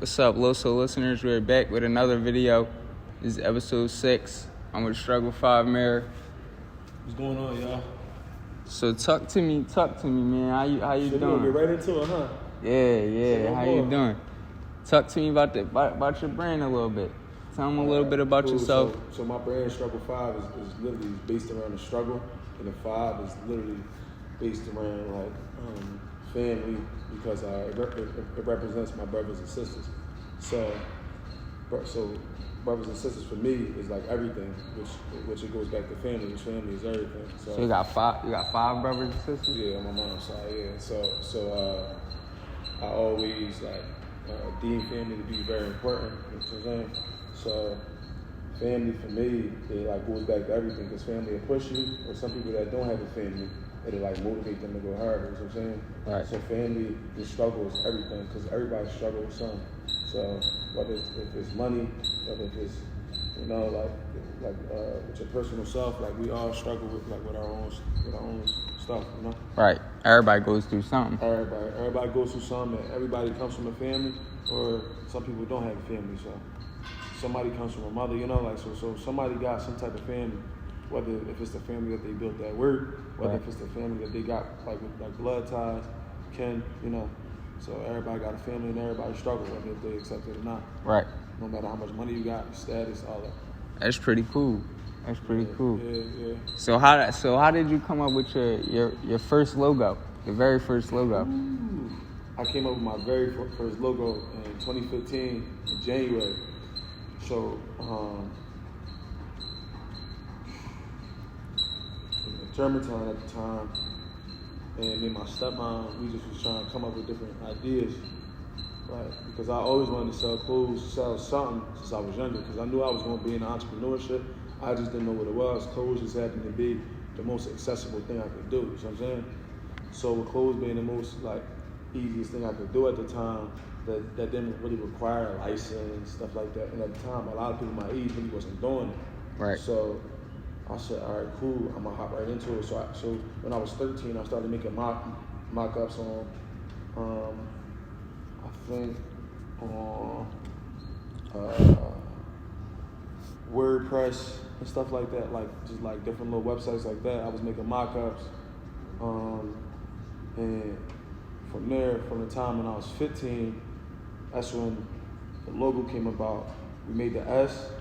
What's up, Loso listeners? We're back with another video. This is episode 6. I'm with Struggle 5 Mirror. What's going on, y'all? So talk to me, man. How you doing? We'll get right into it, huh? Yeah. How you doing? Talk to me about your brand a little bit. Tell them a little bit about yourself. So my brand, Struggle 5, is literally based around the struggle, and the 5 is literally based around family, because it represents my brothers and sisters. So brothers and sisters for me is like everything, which it goes back to family. Which family is everything. So you got five brothers and sisters? Yeah, on my mom's side. Yeah. So I always deem family to be very important. You know what I'm saying? So family for me, it goes back to everything, because family will push you, or some people that don't have a family, it'll motivate them to go harder. You know what I'm saying? Right. So family, the struggle is everything, because everybody struggles with something. So whether if it's money, whether if it's with your personal self, we all struggle with our own stuff, you know. Right. Everybody goes through something. Everybody goes through something. And everybody comes from a family, or some people don't have a family. So somebody comes from a mother, you know, so somebody got some type of family. Whether if it's the family that they built at work, whether if it's the family that they got with blood ties, kin, you know. So everybody got a family, and everybody struggle, whether they accept it or not. Right. No matter how much money you got, status, all that. That's pretty cool. Cool. Yeah. So how did you come up with your first logo, the very first logo? Ooh. I came up with my very first logo in 2015 in January. So in Germantown at the time, and me and my stepmom, we just was trying to come up with different ideas, right? Because I always wanted to sell clothes, sell something since I was younger, because I knew I was going to be in entrepreneurship. I just didn't know what it was. Clothes just happened to be the most accessible thing I could do, you know what I'm saying? So with clothes being the most easiest thing I could do at the time, that didn't really require a license, stuff like that. And at the time, a lot of people my age really wasn't doing it. Right. So I said, all right, cool, I'm gonna hop right into it. So when I was 13, I started making mock-ups on, I think on WordPress and stuff like that, just different little websites like that. I was making mock-ups, and from there, from the time when I was 15, that's when the logo came about. We made the S,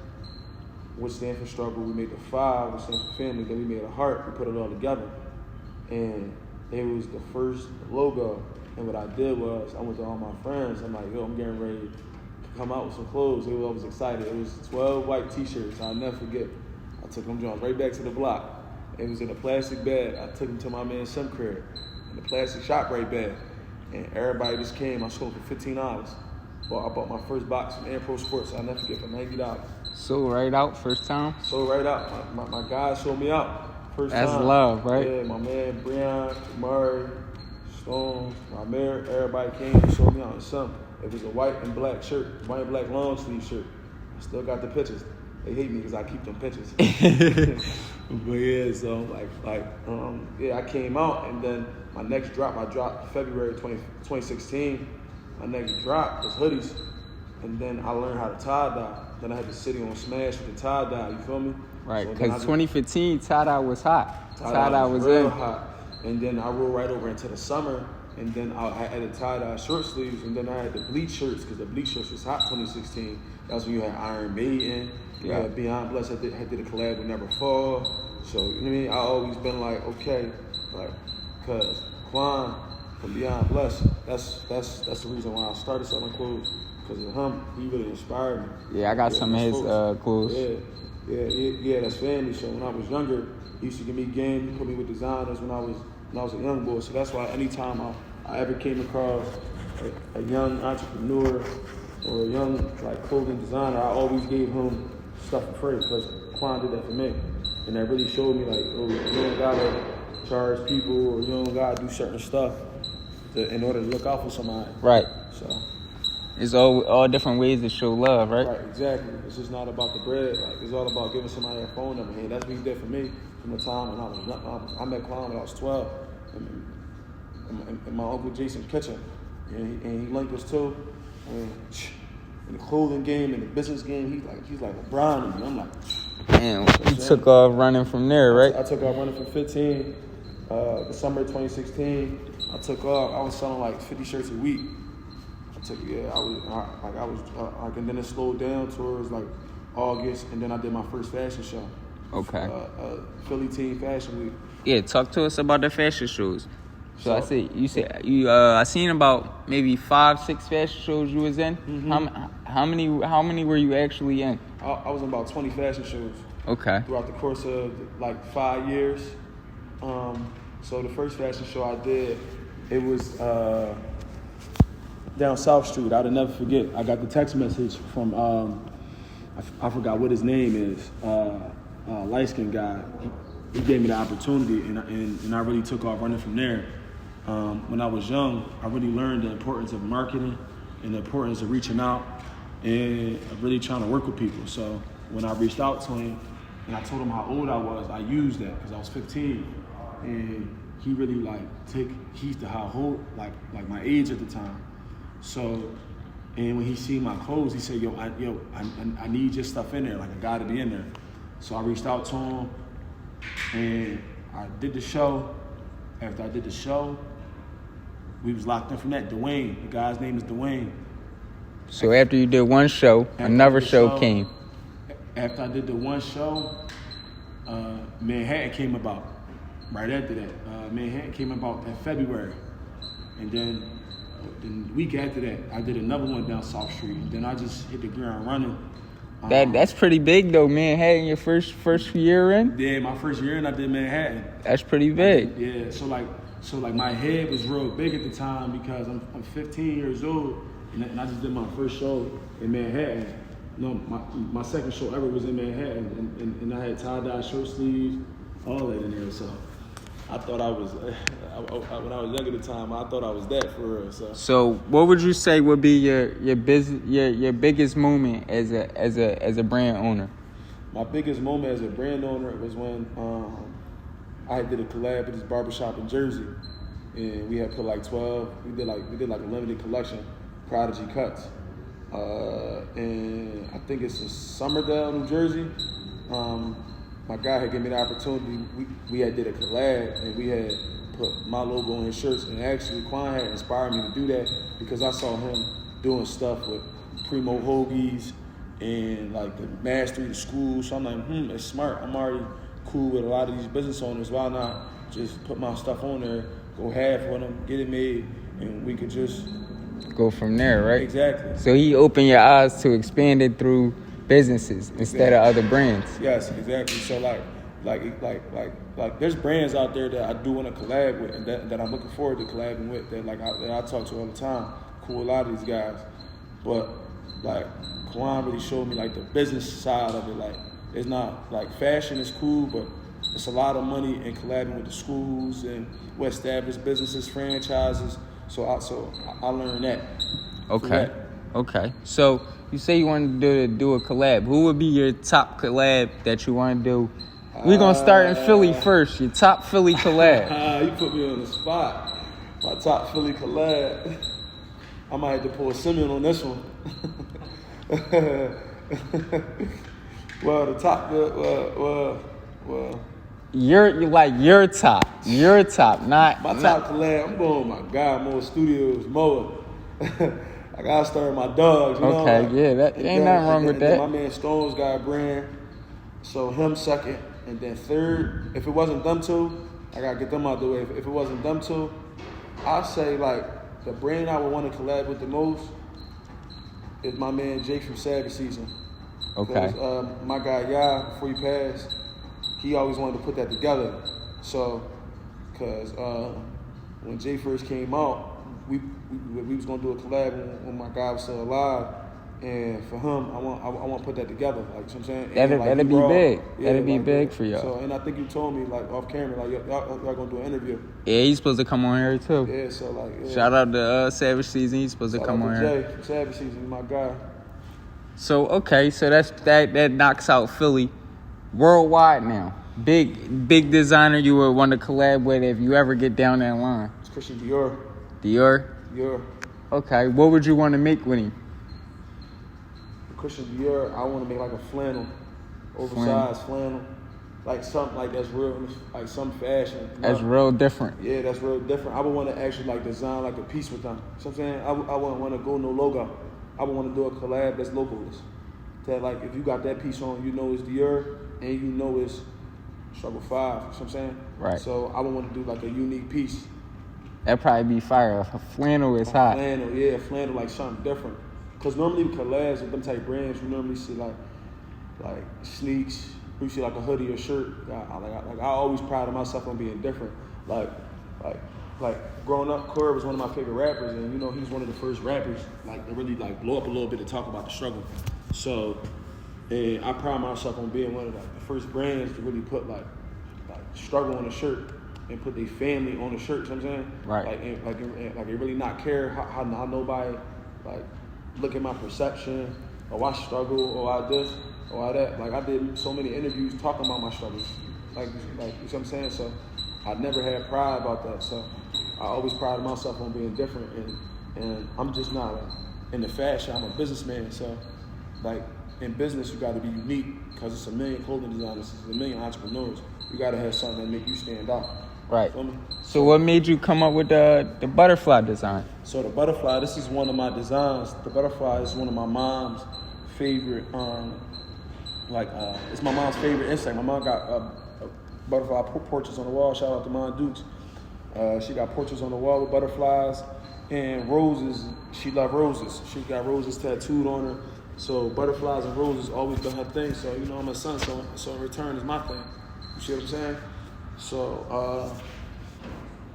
which stands for struggle. We made the 5, which stands for family. Then we made a heart. We put it all together, and it was the first logo. And what I did was, I went to all my friends. I'm like, yo, I'm getting ready to come out with some clothes. They were always excited. It was 12 white T-shirts. I'll never forget. I took them Jones right back to the block. It was in a plastic bag. I took them to my man's Sim crib in the plastic ShopRite bag, and everybody just came. I sold for $15. I bought my first box from Air Pro Sports. I'll never forget, for $90. Sold right out first time? Sold right out. My guys sold me out first time. That's love, right? Yeah, my man Breon, Murray, Stone, my mayor, everybody came and sold me out in some. It was a white and black shirt, white and black long sleeve shirt. I still got the pictures. They hate me because I keep them pictures. But yeah, so I came out, and then my next drop, I dropped February 2016. My next drop was hoodies, and then I learned how to tie-dye. Then I had the city on Smash with the tie-dye, you feel me? Right, because 2015, tie-dye was hot. Tie-dye was real hot. And then I rolled right over into the summer, and then I added tie-dye short sleeves, and then I had the bleach shirts, because the bleach shirts was hot 2016. That's when you had Iron Maiden, you had Beyond Blessed, did a collab with Never Fall. So, you know what I mean? I always been because Quan from Beyond Blessed, that's the reason why I started selling clothes, because of him. He really inspired me. Yeah, I got some of his clothes. Yeah, that's family. So when I was younger, he used to give me game. He put me with designers when I was a young boy. So that's why anytime I ever came across a young entrepreneur or a young clothing designer, I always gave him stuff for free, because Quan did that for me. And that really showed me you don't gotta charge people, or you don't gotta do certain stuff in order to look out for somebody. Right. So it's all different ways to show love, right? Right, exactly. It's just not about the bread. It's all about giving somebody a phone number. And that's what he did for me from the time when I was young. I met Quan when I was 12. In my Uncle Jason's kitchen. And he linked us too. in the clothing game, in the business game, he's like LeBron to me. I'm like, damn, you took off running from there, right? I took off running from 15. The summer of 2016, I took off. I was selling like 50 shirts a week. And then it slowed down towards like August, and then I did my first fashion show. Okay. Philly Teen Fashion Week. Yeah, talk to us about the fashion shows. So I said I seen about maybe 5-6 fashion shows you was in. Mm-hmm. How many were you actually in? I was in about 20 fashion shows. Okay. Throughout the course of like 5 years. So the first fashion show I did, it was down South Street. I'll never forget. I got the text message from I forgot what his name is. Light-skinned guy. He gave me the opportunity, and I really took off running from there. When I was young, I really learned the importance of marketing and the importance of reaching out and really trying to work with people. So when I reached out to him and I told him how old I was, I used that because I was 15, and he really took heed to how old, like my age at the time. So, and when he seen my clothes, he said, I need your stuff in there. Like, I gotta be in there. So I reached out to him, and I did the show. After I did the show, we was locked in from that. Dwayne, the guy's name is Dwayne. So after you did one show, another show came. After I did the one show, Manhattan came about. Right after that, Manhattan came about in February. And then the week after that, I did another one down South Street. And then I just hit the ground running. That's pretty big though, Manhattan. Your first year in? Yeah, my first year in, I did Manhattan. That's pretty big. Yeah, so my head was real big at the time because I'm 15 years old, and I just did my first show in Manhattan. No, my second show ever was in Manhattan, and I had tie-dye shirt sleeves, all that in there. So I thought I was, when I was young at the time, I thought I was that for real. So what would you say would be your biggest moment as a brand owner? My biggest moment as a brand owner was when I did a collab with this barbershop in Jersey, and we had put like 12. We did like a limited collection, Prodigy cuts, and I think it's in Somerdale, New Jersey. My guy had given me the opportunity. We had did a collab, and we had put my logo on his shirts. And actually, Quan had inspired me to do that because I saw him doing stuff with Primo Hoagies and like the Mastery, the school. So I'm like, it's smart. I'm already cool with a lot of these business owners. Why not just put my stuff on there, go half with them, get it made, and we could just go from there, right? Exactly. So he opened your eyes to expand it through businesses instead of other brands. Yes, exactly. So like there's brands out there that I do want to collab with, and that I'm looking forward to collabing with. That I talk to all the time. Cool, a lot of these guys, but like Kwan really showed me like the business side of it. Like it's not like fashion is cool, but it's a lot of money in collabing with the schools and with established businesses, franchises. So I learned that. Okay. So you say you want to do a collab. Who would be your top collab that you want to do? We're going to start in Philly first. Your top Philly collab. You put me on the spot. My top Philly collab. I might have to pull Simeon on this one. Well, the top, well. Your top, not my top collab. I'm going with my guy, Mo Studios, Moa. I gotta start with my dogs. You know? Yeah, that ain't nothing wrong with that. My man Stone's got a brand, so him second, and then third. If it wasn't them two, I gotta get them out the way. If it wasn't them two, I'd say like the brand I would want to collab with the most is my man Jake from Savage Season. Okay. My guy Ya, before he passed, he always wanted to put that together. So, cause when Jay first came out, we was gonna do a collab when my guy was still alive, and for him, I want to put that together. Like, you know what I'm saying? That'd be big. That'd be big for y'all. So, and I think you told me like off camera, like y'all gonna do an interview. Yeah, he's supposed to come on here too. Yeah, so like shout out to Savage Season. He's supposed to come on here. Jay from Savage Season, my guy. So so that knocks out Philly. Worldwide now, big designer you would want to collab with if you ever get down that line. It's Christian Dior. Dior. Dior. Okay, what would you want to make with him? Christian Dior, I want to make like a flannel, oversized flannel, like something like that's real, like some fashion. That's real different. Yeah, that's real different. I would want to actually like design like a piece with them. You know what I'm saying? I wouldn't want to go no logo. I would want to do a collab that's localist. That like if you got that piece on, you know it's Dior and you know it's Struggle 5. You know what I'm saying? Right. So I would want to do like a unique piece. That'd probably be fire. A flannel is hot. Flannel like something different. Cause normally with collabs with them type brands, you normally see like sneaks. You see like a hoodie or shirt. I always prided myself on being different. Like growing up, Corey was one of my favorite rappers, and you know he's one of the first rappers like to really like blow up a little bit to talk about the struggle. So, and I pride myself on being one of the first brands to really put like struggle on a shirt and put their family on the shirt. You know what I'm saying? Right. Like they really not care how nobody like look at my perception or I struggle or I this or I that. Like I did so many interviews talking about my struggles. Like you know what I'm saying? So I never had pride about that. So I always prided myself on being different, and I'm just not in the fashion. I'm a businessman. So like in business, you got to be unique because it's a million clothing designers, it's a million entrepreneurs. You got to have something that make you stand out. Right. So what made you come up with the butterfly design? So the butterfly, this is one of my designs. The butterfly is one of my mom's favorite. It's my mom's favorite insect. My mom got butterfly portraits on the wall. Shout out to Mom Dukes. She got portraits on the wall with butterflies and roses. She loved roses. She got roses tattooed on her. So butterflies and roses always been her thing. So you know I'm a son. So in return is my thing. You see what I'm saying? So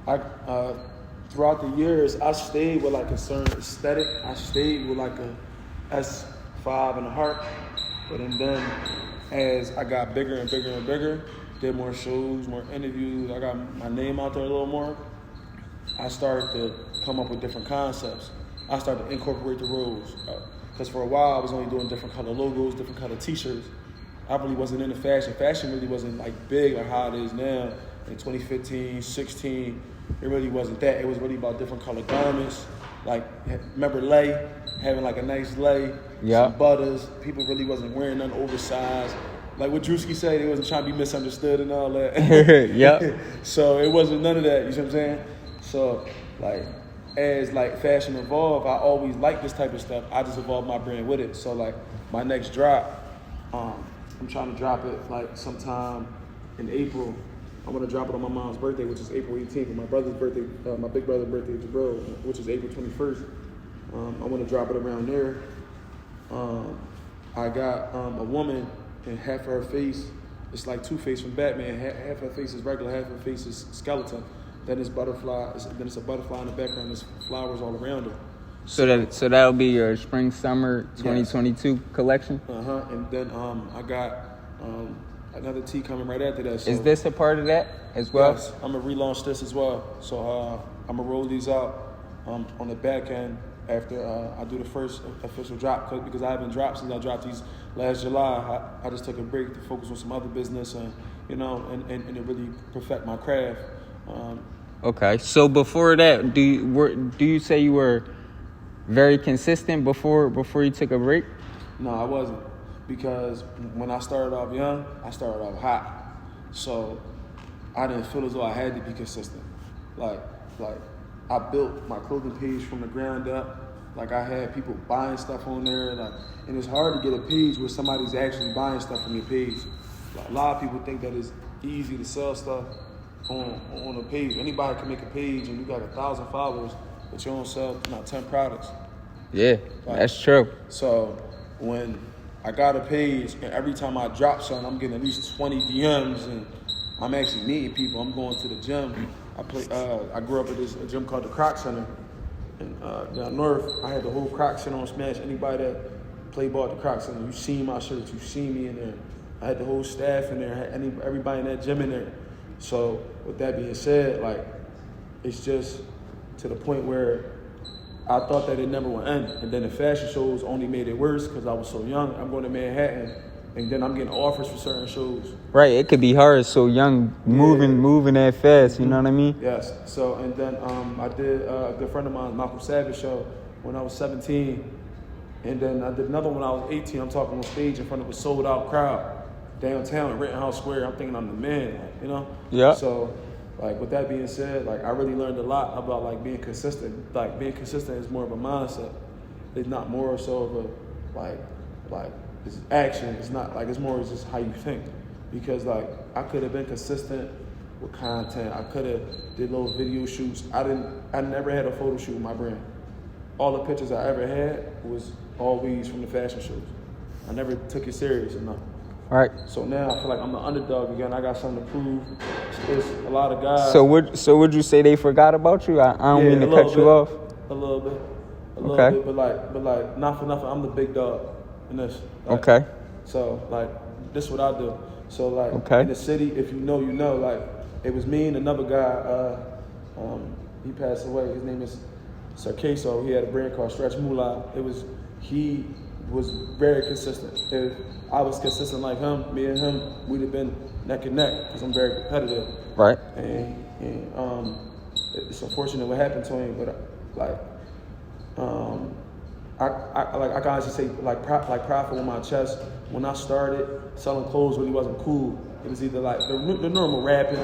I throughout the years I stayed with like a certain aesthetic. I stayed with like a S5 and a heart. But then as I got bigger and bigger and bigger, did more shows, more interviews, I got my name out there a little more, I started to come up with different concepts. I started to incorporate the rules. Because for a while I was only doing different color logos, different color t-shirts. I really wasn't into fashion. Fashion really wasn't like big like how it is now. In 2015, 16, it really wasn't that. It was really about different color garments. Like, remember lay? Having like a nice lay, some butters. People really wasn't wearing nothing oversized. Like what Drewski said, they wasn't trying to be misunderstood and all that. Yep. So it wasn't none of that, you know what I'm saying? So like, as like fashion evolved, I always liked this type of stuff. I just evolved my brand with it. So like my next drop, I'm trying to drop it like sometime in April. I'm gonna drop it on my mom's birthday, which is April 18th, and my brother's birthday, my big brother's birthday, Jabril, which is April 21st. I want to drop it around there. I got a woman, and half of her face, it's like Two-Face from Batman. Half her face is regular, half her face is skeleton. Then it's butterfly. Then it's a butterfly in the background. There's flowers all around her. So that'll be your spring summer 2022 collection. And then I got another tee coming right after that. So, is this a part of that as well? Yes, I'm gonna relaunch this as well. So I'm gonna roll these out on the back end after I do the first official drop, because I haven't dropped since I dropped these last July. I just took a break to focus on some other business and to really perfect my craft. Okay, so before that, do you say you were very consistent before you took a break? No, I wasn't, because when I started off young, I started off hot, so I didn't feel as though I had to be consistent. Like I built my clothing page from the ground up. Like I had people buying stuff on there, and it's hard to get a page where somebody's actually buying stuff from your page. Like, a lot of people think that it's easy to sell stuff on a page. Anybody can make a page, and you got 1,000 followers, but you don't sell 10 products. Yeah, that's true. So when I got a page, and every time I drop something, I'm getting at least 20 DMs, and I'm actually meeting people. I'm going to the gym. I grew up at this gym called the Croc Center, and down north. I had the whole Croc Center on Smash. Anybody that played ball at the Croc Center, you seen my shirts, you seen me in there. I had the whole staff in there. I had everybody in that gym in there. So with that being said, like, it's just to the point where I thought that it never would end. And then the fashion shows only made it worse because I was so young. I'm going to Manhattan, and then I'm getting offers for certain shows. Right, it could be hard, so young, moving that fast, you know what I mean? Yes. So, and then I did a good friend of mine, Malcolm Savage show, when I was 17. And then I did another one when I was 18. I'm talking on stage in front of a sold out crowd downtown in Rittenhouse Square. I'm thinking I'm the man, like, you know? Yeah. So, like, with that being said, like, I really learned a lot about, like, being consistent. Like, being consistent is more of a mindset. It's not more so of a, like, it's action. It's not, like, it's more just how you think. Because, like, I could have been consistent with content. I could have did little video shoots. I never had a photo shoot with my brand. All the pictures I ever had was always from the fashion shows. I never took it serious enough. All right. So now I feel like I'm the underdog again. I got something to prove. There's a lot of guys. So would you say they forgot about you? I don't mean to cut you off. A little bit. Okay. But like, not for nothing. I'm the big dog in this. Like, Okay. So like, this is what I do. So like, Okay. in the city, if you know, you know. Like, it was me and another guy. He passed away. His name is Sir Queso. He had a brand called Stretch Moolah. He was very consistent. If I was consistent like him, me and him, we'd have been neck and neck because I'm very competitive. Right. And it's unfortunate what happened to him, but I can honestly say pride with my chest. When I started selling clothes, really wasn't cool. It was either like the normal rapping,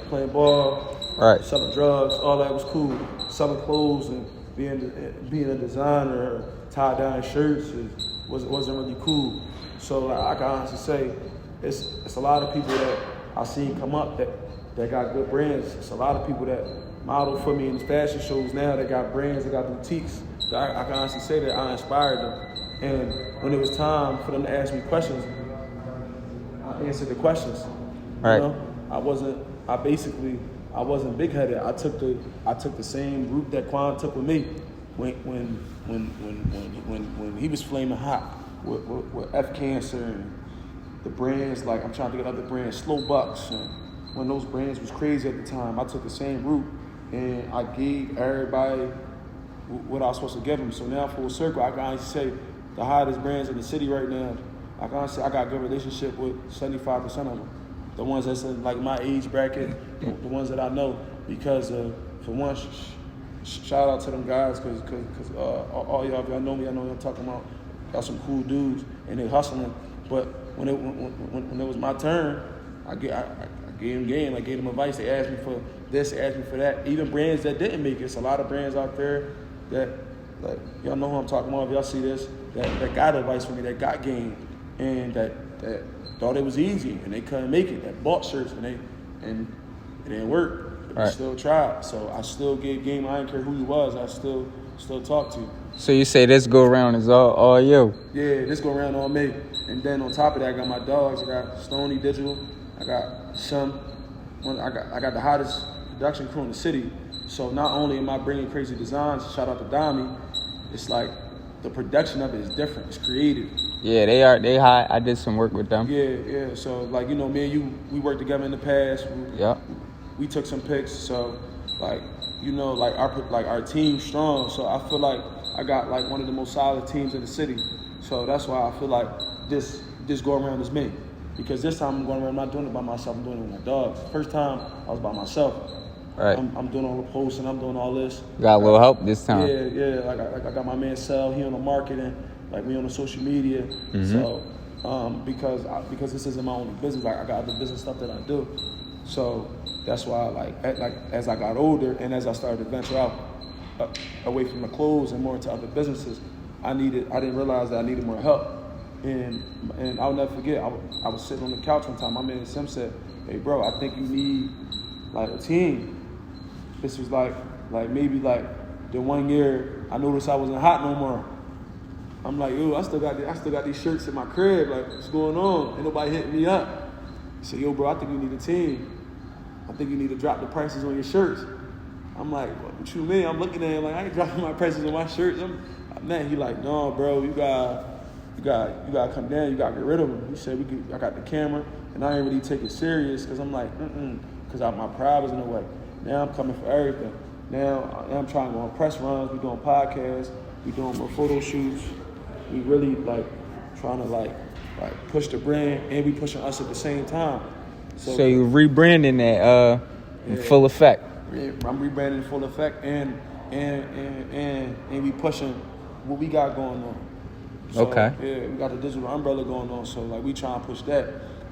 playing ball, right, selling drugs, all that was cool. Selling clothes and being a designer, tie dye shirts wasn't really cool. So like, I can honestly say it's a lot of people that I seen come up that got good brands. It's a lot of people that model for me in the fashion shows now that got brands, that got boutiques. I can honestly say that I inspired them. And when it was time for them to ask me questions, I answered the questions. Right. You know? I wasn't big-headed. I took the same route that Quan took with me when he was flaming hot with F Cancer and the brands, like I'm trying to get other brands, Slow Bucks, and when those brands was crazy at the time, I took the same route and I gave everybody what I was supposed to give them. So now full circle, I can honestly say the hottest brands in the city right now, I can honestly say I got a good relationship with 75% of them. The ones that's in like my age bracket, the ones that I know, because for one, shout out to them guys, because all y'all, if y'all know me, I know I'm talking about y'all some cool dudes and they hustling. But when it was my turn, I gave them game, I gave them advice. They asked me for this, they asked me for that. Even brands that didn't make it. It's a lot of brands out there that, like, y'all know who I'm talking about. If y'all see this, that got advice from me, that got game, and that thought it was easy and they couldn't make it. That bought shirts and it didn't work. But right. I still tried. So I still gave game. I didn't care who you was. I still talk to you. So you say this go around is all you? Yeah, this go around all me. And then on top of that, I got my dogs. I got Stony Digital. I got Shum. I got the hottest production crew in the city. So not only am I bringing crazy designs, shout out to Dami, it's like the production of it is different. It's creative. Yeah, they high. I did some work with them. Yeah. So like, you know, me and you, we worked together in the past. We took some pics. So like, you know, like our team's strong. So I feel like I got like one of the most solid teams in the city. So that's why I feel like this go around is me. Because this time I'm going around, I'm not doing it by myself, I'm doing it with my dogs. First time I was by myself. Right. I'm doing all the posts and I'm doing all this. Got a little help this time. Yeah. Like I got my man Sel, he on the marketing, like me on the social media. Mm-hmm. So because this isn't my only business, like I got other business stuff that I do. So that's why like as I got older and as I started to venture out away from the clothes and more into other businesses, I didn't realize that I needed more help. And I'll never forget, I was sitting on the couch one time, my man Sim said, "Hey bro, I think you need like a team." This was like maybe like the 1 year I noticed I wasn't hot no more. I'm like, yo, I still got these shirts in my crib, like what's going on? Ain't nobody hitting me up. He said, yo bro, I think you need a team. I think you need to drop the prices on your shirts. I'm like, what you mean? I'm looking at him like, I ain't dropping my prices on my shirts. Man, he like, no bro, you gotta come down, you gotta get rid of them. He said, I got the camera, and I ain't really take it serious, because I'm like, because my pride was in the way. Now I'm coming for everything. Now I'm trying to go on press runs, we doing podcasts, we doing more photo shoots. We really like trying to like push the brand, and we pushing us at the same time. So you rebranding that in full effect. I'm rebranding in full effect, and we pushing what we got going on. So, Okay. yeah, we got the digital umbrella going on. So, like, we try and push that.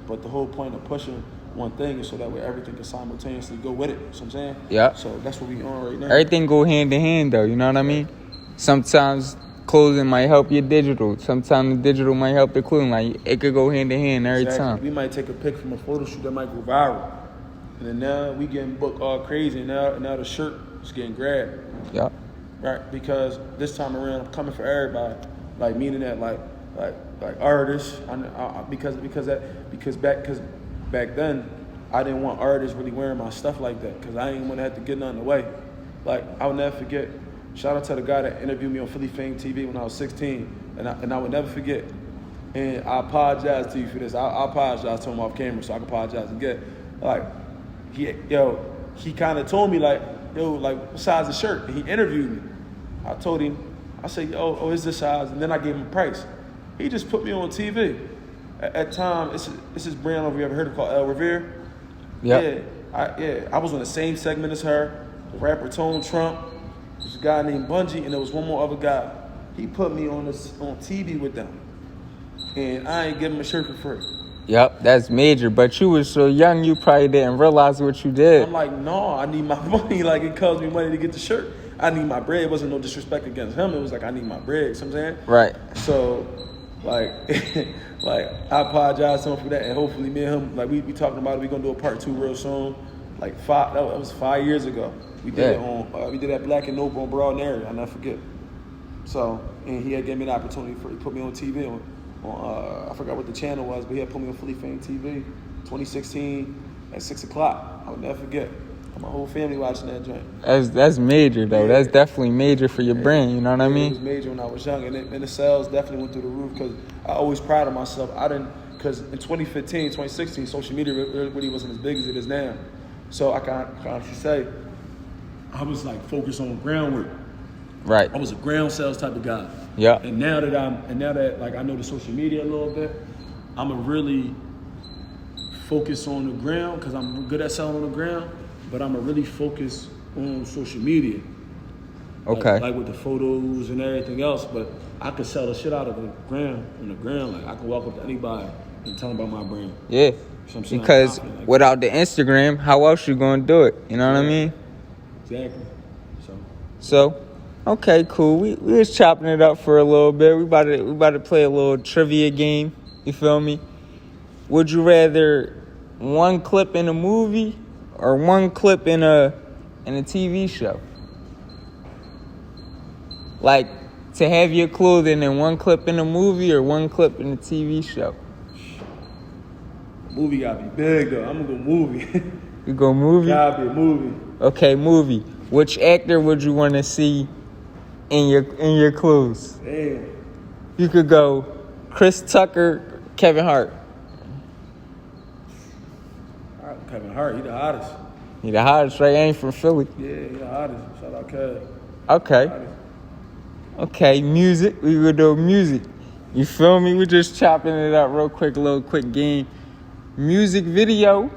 But the whole point of pushing one thing is so that way everything can simultaneously go with it. You know what I'm saying? Yeah. So, that's what we on right now. Everything go hand in hand, though. You know what I mean? Sometimes clothing might help your digital. Sometimes the digital might help the clothing. Like, it could go hand in hand every time. We might take a pic from a photo shoot that might go viral. And then now we getting booked all crazy. And now the shirt is getting grabbed. Yeah. Right? Because this time around, I'm coming for everybody. Like, meaning that, like artists. Because back then, I didn't want artists really wearing my stuff like that. Because I didn't want to have to get nothing away. Like, I'll never forget. Shout out to the guy that interviewed me on Philly Fame TV when I was 16, and I would never forget. And I apologize to you for this. I apologize to him off camera so I can apologize again. Like, he kind of told me like what size of shirt? And he interviewed me. I told him, I said, it's this size, and then I gave him a price. He just put me on TV. At time, it's this brand over. You ever heard of called El Revere? Yep. Yeah. I was on the same segment as her. The rapper Tone Trump. There's a guy named Bungie, and there was one more other guy. He put me on TV with them, and I ain't give him a shirt for free. Yep, that's major. But you was so young, you probably didn't realize what you did. I'm like, no, I need my money. Like, it costs me money to get the shirt. I need my bread. It wasn't no disrespect against him. It was like, I need my bread. You know what I'm saying? Right. So, like, I apologize to him for that, and hopefully me and him, like, we talking about it. We gonna do a part 2 real soon. Like that was 5 years ago. We did it on. We did that Black and Noble on Broad area. I'll never forget. So, and he had given me the opportunity he put me on TV on I forgot what the channel was, but he had put me on Philly Fame TV, 2016 at 6 o'clock. I would never forget. My whole family watching that joint. That's major though. Yeah. That's definitely major for your brain. You know what I mean? It was major when I was young, and the sales definitely went through the roof because I always prided myself. Because in 2015, 2016, social media really wasn't as big as it is now. So I can honestly say I was like focused on groundwork. Right. I was a ground sales type of guy. Yeah. And now that like I know the social media a little bit, I'm a really focus on the ground because I'm good at selling on the ground, but I'm a really focus on social media. Okay. Like with the photos and everything else, but I could sell the shit out of the ground on the ground. Like I can walk up to anybody and tell them about my brand. Yeah. Because without the Instagram, how else you gonna do it? You know what I mean? Exactly. So, okay, cool. We was chopping it up for a little bit. We about to play a little trivia game. You feel me? Would you rather one clip in a movie or one clip in a TV show? Like to have your clothing in one clip in a movie or one clip in a TV show? Movie gotta be big though. I'm gonna go movie. You go movie? Gotta be a movie. Okay, movie. Which actor would you want to see in your clothes? Damn. You could go Chris Tucker, Kevin Hart. Kevin Hart, he the hottest. He the hottest, right? Ain't from Philly. Yeah, he the hottest. Shout out Kev. Okay. Okay, music. We would do music. You feel me? We're just chopping it up real quick, a little quick game. Music video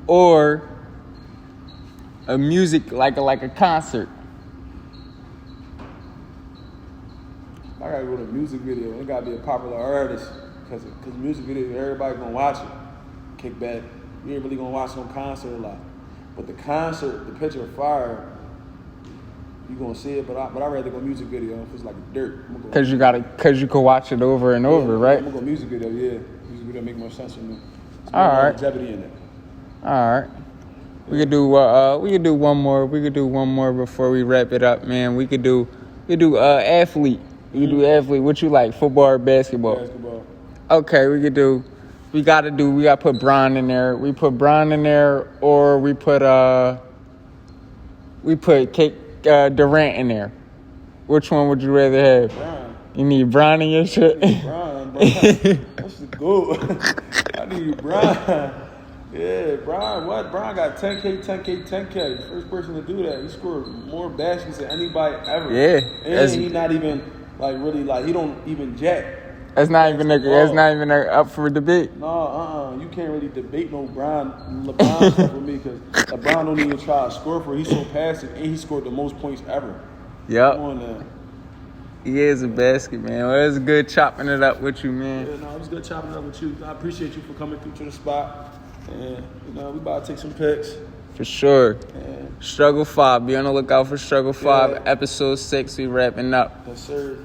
or a music like a concert. I gotta go to a music video. It gotta be a popular artist because music video, everybody gonna watch it. Kick back. You ain't really gonna watch no concert a lot. But the concert, the picture of fire, you gonna see it. But I'd rather go music video if it's like dirt. Cause you could watch it over and over, right? I'm gonna go music video. Yeah, music video make more sense for me. All right. Longevity in it. All right. We could do one more. We could do one more before we wrap it up, man. We could do athlete. You do athlete. What you like? Football or basketball? Basketball. Okay, we gotta put Bron in there. We put Bron in there, or we put Durant in there. Which one would you rather have? Bron. You need Bron in your shit? Bron. That's the goal. I need Bron. Yeah, Bron. What? Bron got 10K. First person to do that. He scored more baskets than anybody ever. Yeah. And he not even like really like he don't even jack. That's not even up for debate. No, you can't really debate no LeBron stuff with me because LeBron don't even try to score for it. He's so passive and he scored the most points ever. Yep. Come on now. He is a basket, man. Well, it was good chopping it up with you, man. Yeah, no, it was good chopping it up with you. I appreciate you for coming through to the spot. And, we about to take some pics. For sure. And Struggle 5. Be on the lookout for Struggle 5. Yeah. Episode 6. We wrapping up. yes, sir.